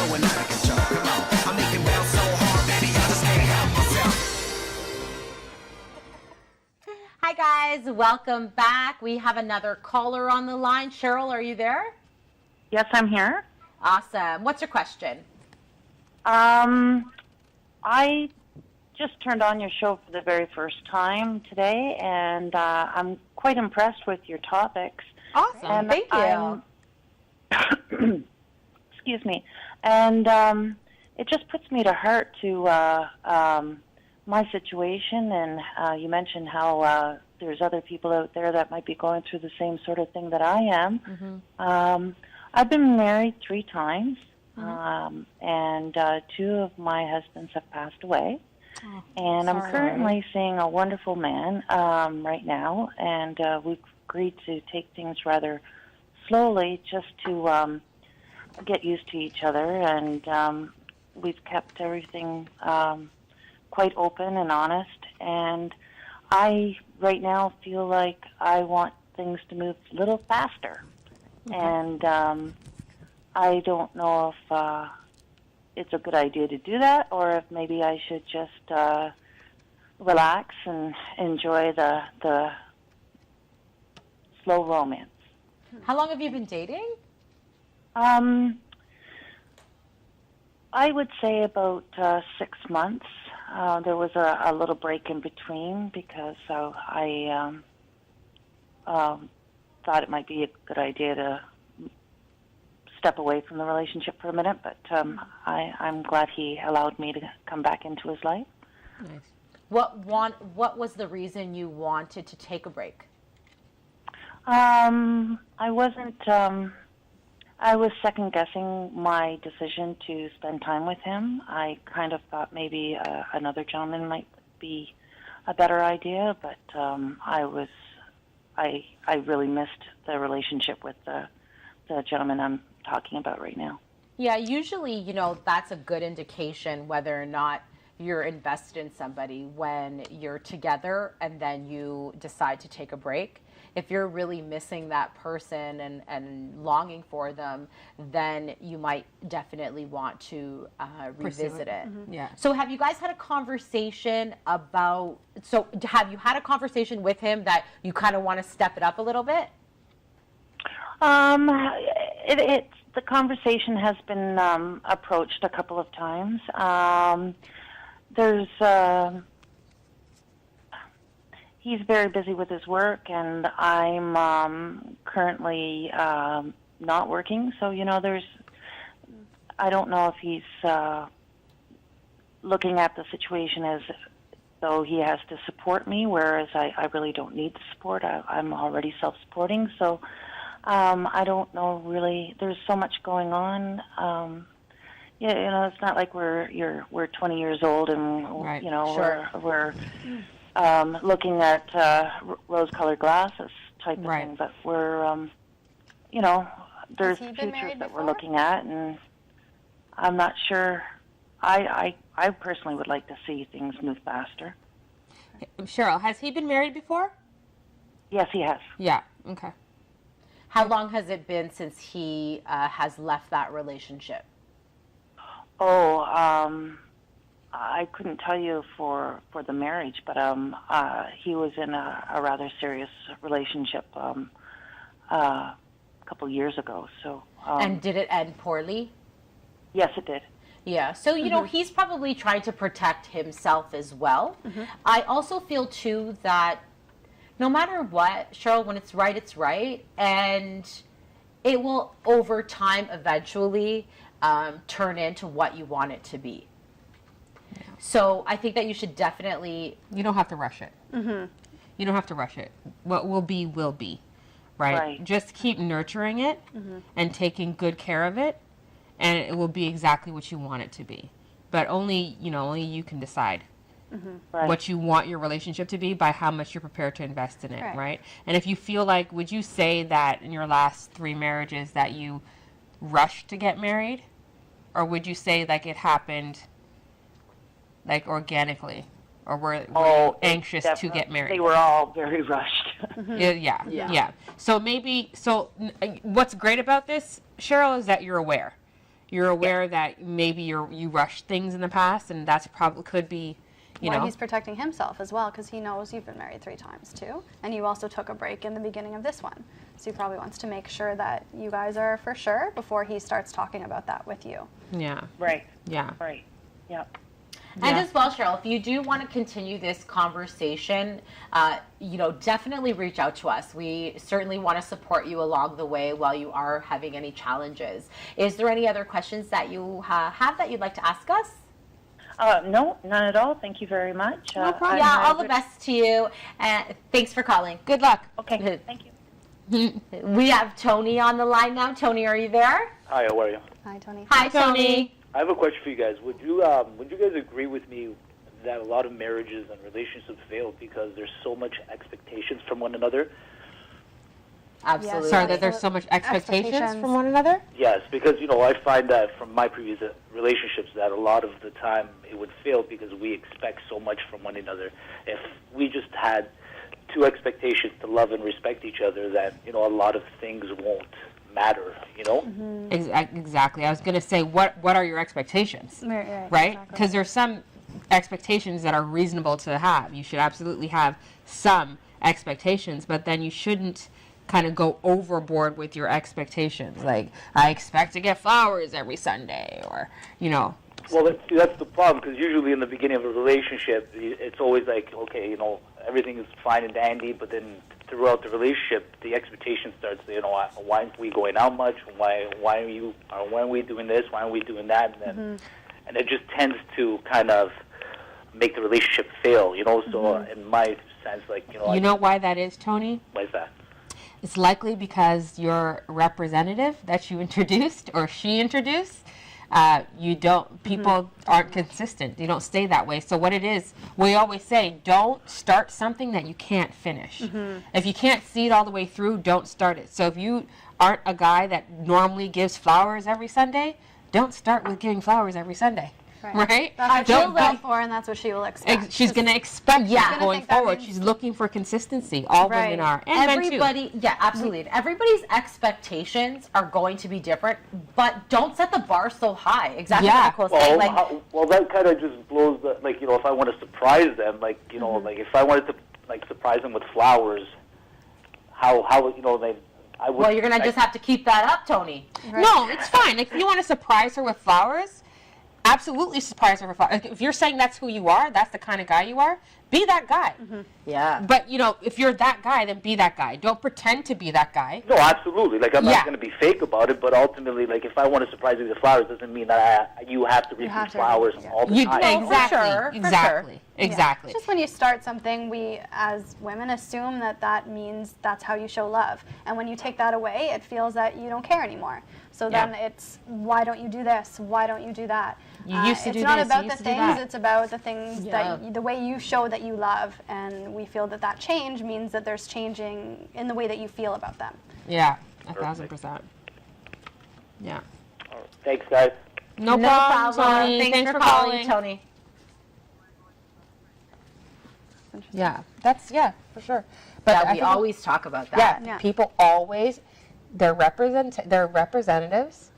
going out of control. Come on, I make it bounce so hard, baby, I just can't help myself. Hi guys, welcome back. We have another caller on the line. Cheryl, are you there? Yes, I'm here. Awesome. What's your question? I just turned on your show for the very first time today, and I'm quite impressed with your topics. Awesome. And Thank you. Excuse me. And it just puts me to heart to my situation, and you mentioned how there's other people out there that might be going through the same sort of thing that I am. Mm-hmm. I've been married 3 times, Mm-hmm. and 2 of my husbands have passed away. Oh, And I'm sorry. currently seeing a wonderful man right now, and we've agreed to take things rather slowly just to get used to each other, and we've kept everything quite open and honest, and I right now feel like I want things to move a little faster. Okay. And I don't know if it's a good idea to do that, or if maybe I should just relax and enjoy the slow romance. How long have you been dating? I would say about 6 months. There was a little break in between because I thought it might be a good idea to step away from the relationship for a minute, but I'm glad he allowed me to come back into his life. Nice. What was the reason you wanted to take a break? I wasn't. I was second guessing my decision to spend time with him. I kind of thought maybe another gentleman might be a better idea, but I really missed the relationship with the gentleman I'm talking about right now. Yeah, usually, that's a good indication whether or not you're invested in somebody when you're together and then you decide to take a break. If you're really missing that person and longing for them, then you might definitely want to revisit it. Mm-hmm. Yeah. So have you guys had a conversation about, have you had a conversation with him that you kind of want to step it up a little bit? The conversation has been approached a couple of times. He's very busy with his work, and I'm currently not working. So, I don't know if he's looking at the situation as though he has to support me, whereas I really don't need the support. I'm already self-supporting. So I don't know really. There's so much going on. It's not like we're 20 years old and Right. Sure. we're looking at rose-colored glasses type of Right. thing. But we're there's he been futures married that we're before? looking at, and I'm not sure. I personally would like to see things move faster. Cheryl, has he been married before? Yes, he has. Yeah. Okay. How long has it been since he has left that relationship? Oh, I couldn't tell you for the marriage, but he was in a rather serious relationship a couple years ago. So. And did it end poorly? Yes, it did. Yeah, so he's probably trying to protect himself as well. Mm-hmm. I also feel too that no matter what, Cheryl, when it's right, and it will over time eventually turn into what you want it to be. Yeah. So I think that you should definitely. You don't have to rush it. Mm-hmm. You don't have to rush it. What will be, right? Just keep nurturing it and taking good care of it, and it will be exactly what you want it to be. But only you can decide what you want your relationship to be by how much you're prepared to invest in it, right? And if you feel like, would you say that in your last 3 marriages that you rushed to get married? Or would you say like it happened like organically? Or were you anxious to get married? They were all very rushed. Yeah. So what's great about this, Cheryl, is that you're aware. You're aware that maybe you rushed things in the past, and that's probably could be, he's protecting himself as well, because he knows you've been married 3 times too, and you also took a break in the beginning of this one. So he probably wants to make sure that you guys are for sure before he starts talking about that with you. Yeah. Right. Yeah. Right. Yep. And Yeah. as well, Cheryl, if you do want to continue this conversation, definitely reach out to us. We certainly want to support you along the way while you are having any challenges. Is there any other questions that you have that you'd like to ask us? No, none at all. Thank you very much. No problem. Yeah, all the best to you. Thanks for calling. Good luck. Okay, thank you. We have Tony on the line now. Tony, are you there? Hi, how are you? Hi, Tony. Hi, Tony. I have a question for you guys. Would you guys agree with me that a lot of marriages and relationships fail because there's so much expectations from one another? Absolutely. Sorry, that there's so much expectations from one another? Yes, because I find that from my previous relationships that a lot of the time it would fail because we expect so much from one another. If we just had 2 expectations to love and respect each other, then a lot of things won't matter. Exactly. I was going to say, what are your expectations? Right? Because there's some expectations that are reasonable to have. You should absolutely have some expectations, but then you shouldn't kind of go overboard with your expectations. Like, I expect to get flowers every Sunday, or, Well, that's the problem, because usually in the beginning of a relationship, it's always like, okay, everything is fine and dandy, but then throughout the relationship, the expectation starts. Why aren't we going out much? Why are we doing this? Why aren't we doing that? And then, and it just tends to kind of make the relationship fail. So in my sense, like you know why that is, Tony? Why is that? It's likely because your representative that you introduced or she introduced. People aren't consistent. You don't stay that way. So what it is, we always say, don't start something that you can't finish. If you can't see it all the way through, don't start it. So if you aren't a guy that normally gives flowers every Sunday, don't start with giving flowers every Sunday. Right? That's what she'll go for, and that's what she will expect. She's going to expect that going think that forward. means- She's looking for consistency. All women are. And men too. Everybody, yeah, absolutely. Everybody's expectations are going to be different, but don't set the bar so high. Exactly Yeah. what Nicole's saying. Well, that kind of just blows the, if I want to surprise them, like if I wanted to surprise them with flowers, how I would. Well, you're going to just have to keep that up, Tony. No, it's fine. If you want to surprise her with flowers, absolutely surprise her with flowers. If you're saying that's who you are, that's the kind of guy you are, be that guy. Yeah. But, if you're that guy, then be that guy. Don't pretend to be that guy. No, absolutely. I'm Yeah. not going to be fake about it, but ultimately, if I want to surprise you with flowers, doesn't mean that you have to receive flowers all the time. Exactly. sure, for Exactly. Exactly. Just when you start something, we as women assume that means that's how you show love. And when you take that away, it feels that you don't care anymore. So then it's, why don't you do this? Why don't you do that? You used to do It's not this, you about the used to do things, that. it's about the things the way you show that you love. And we feel that change means that there's changing in the way that you feel about them. Yeah, 1,000%. Yeah. All right. Thanks, guys. No problem, Tony. Thanks for calling, Tony. Yeah, for sure. But we always talk about that. Yeah. People always, their representatives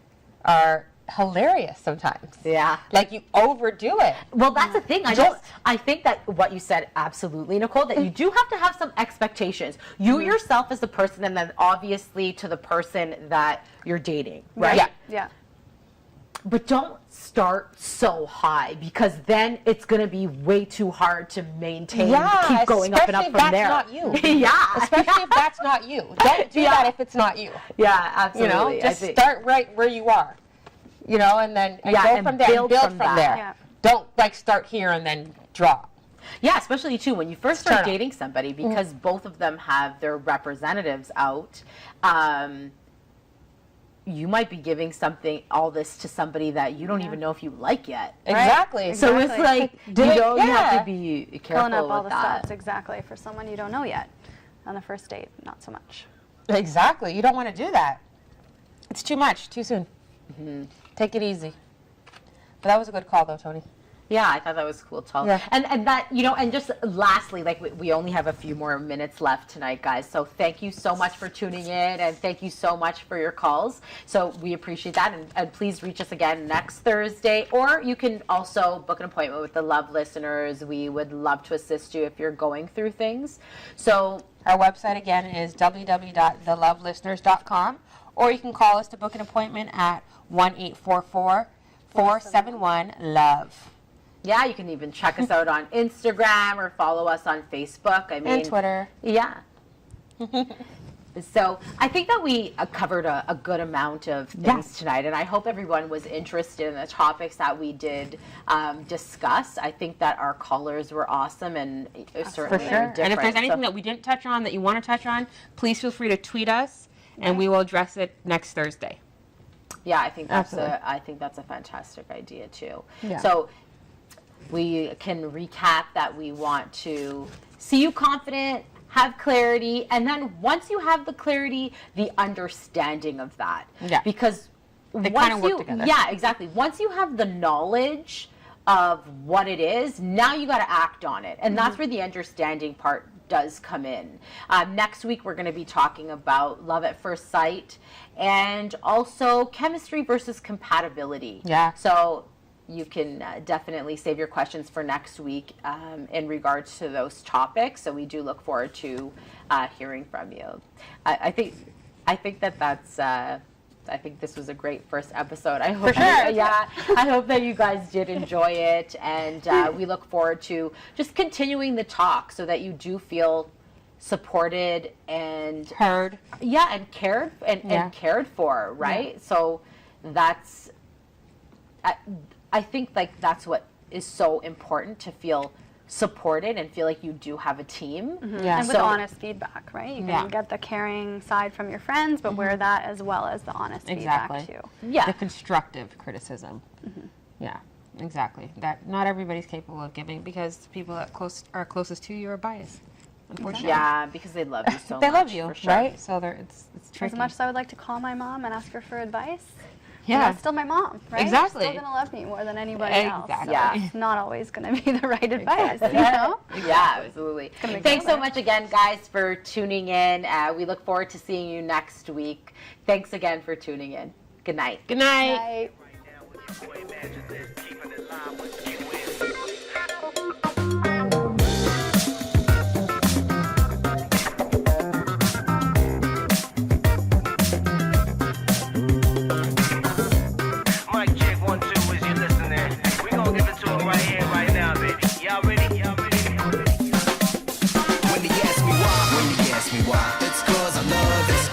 are hilarious sometimes. Yeah. Like, you overdo it. Well, that's the thing. I think that what you said, absolutely, Nicole, that you do have to have some expectations. You yourself as the person, and then obviously to the person that you're dating, right? Yeah. But don't start so high, because then it's going to be way too hard to maintain, keep going up and up from there. Especially if that's not you. Yeah. Especially if that's not you. Don't do that if it's not you. Yeah, absolutely. Just start right where you are. And then go from there and build from there. Yeah. Don't start here and then drop. Yeah, especially too when you first start dating somebody, because both of them have their representatives out. You might be giving all this to somebody that you don't even know if you like yet. Exactly. So it's like, you have to be careful Pulling up all with the that. stops, exactly, for someone you don't know yet. On the first date, not so much. Exactly. You don't want to do that. It's too much, too soon. Take it easy. But that was a good call, though, Tony. Yeah, I thought that was cool too. Yeah. And that, and just lastly, like we only have a few more minutes left tonight, guys. So thank you so much for tuning in, and thank you so much for your calls. So we appreciate that, and please reach us again next Thursday, or you can also book an appointment with the Love listeners. We would love to assist you if you're going through things. So our website again is www.thelovelisteners.com, or you can call us to book an appointment at 1-844-471-LOVE. yeah, you can even check us out on Instagram or follow us on Facebook. And Twitter. Yeah. So I think that we covered a good amount of things tonight, and I hope everyone was interested in the topics that we did discuss. I think that our callers were awesome, and certainly For sure. different. And if there's anything that we didn't touch on that you want to touch on, please feel free to tweet us, and we will address it next Thursday. Yeah, I think that's Absolutely. I think that's a fantastic idea too. Yeah. So we can recap that we want to see you confident, have clarity, and then once you have the clarity, the understanding of that. Yeah. Because They once kind of work you, together. yeah, exactly. Once you have the knowledge of what it is, now you got to act on it, and that's where the understanding part does come in. Next week, we're going to be talking about love at first sight, and also chemistry versus compatibility. Yeah. So you can definitely save your questions for next week in regards to those topics. So we do look forward to hearing from you. I think that's. I think this was a great first episode. I hope, For sure. yeah. I hope that you guys did enjoy it, and we look forward to just continuing the talk so that you do feel supported and Heard. yeah, and cared and cared for, right? Yeah. So that's. I think like that's what is so important, to feel supported and feel like you do have a team. Yeah. And with honest feedback, right? You can Yeah. get the caring side from your friends, but wear that as well as the honest Exactly. feedback too. Yeah. The constructive criticism. Yeah, exactly. That not everybody's capable of giving, because people that are closest to you are biased, unfortunately. Yeah, because they love you so They much. love you, for sure. right? So it's tricky. As much as I would like to call my mom and ask her for advice, Yeah. that's still my mom, right? Exactly. She's still gonna love me more than anybody else. Exactly. So Yeah. it's not always gonna be the right advice, you know? Yeah, absolutely. gonna be Thanks good. so much again, guys, for tuning in. We look forward to seeing you next week. Thanks again for tuning in. Good night. Good night. Bye. Mic check 1 2, is you listening? We gon' give it to 'em right here, right now, baby. Y'all ready? Y'all ready? When they ask me why, it's 'cause I love this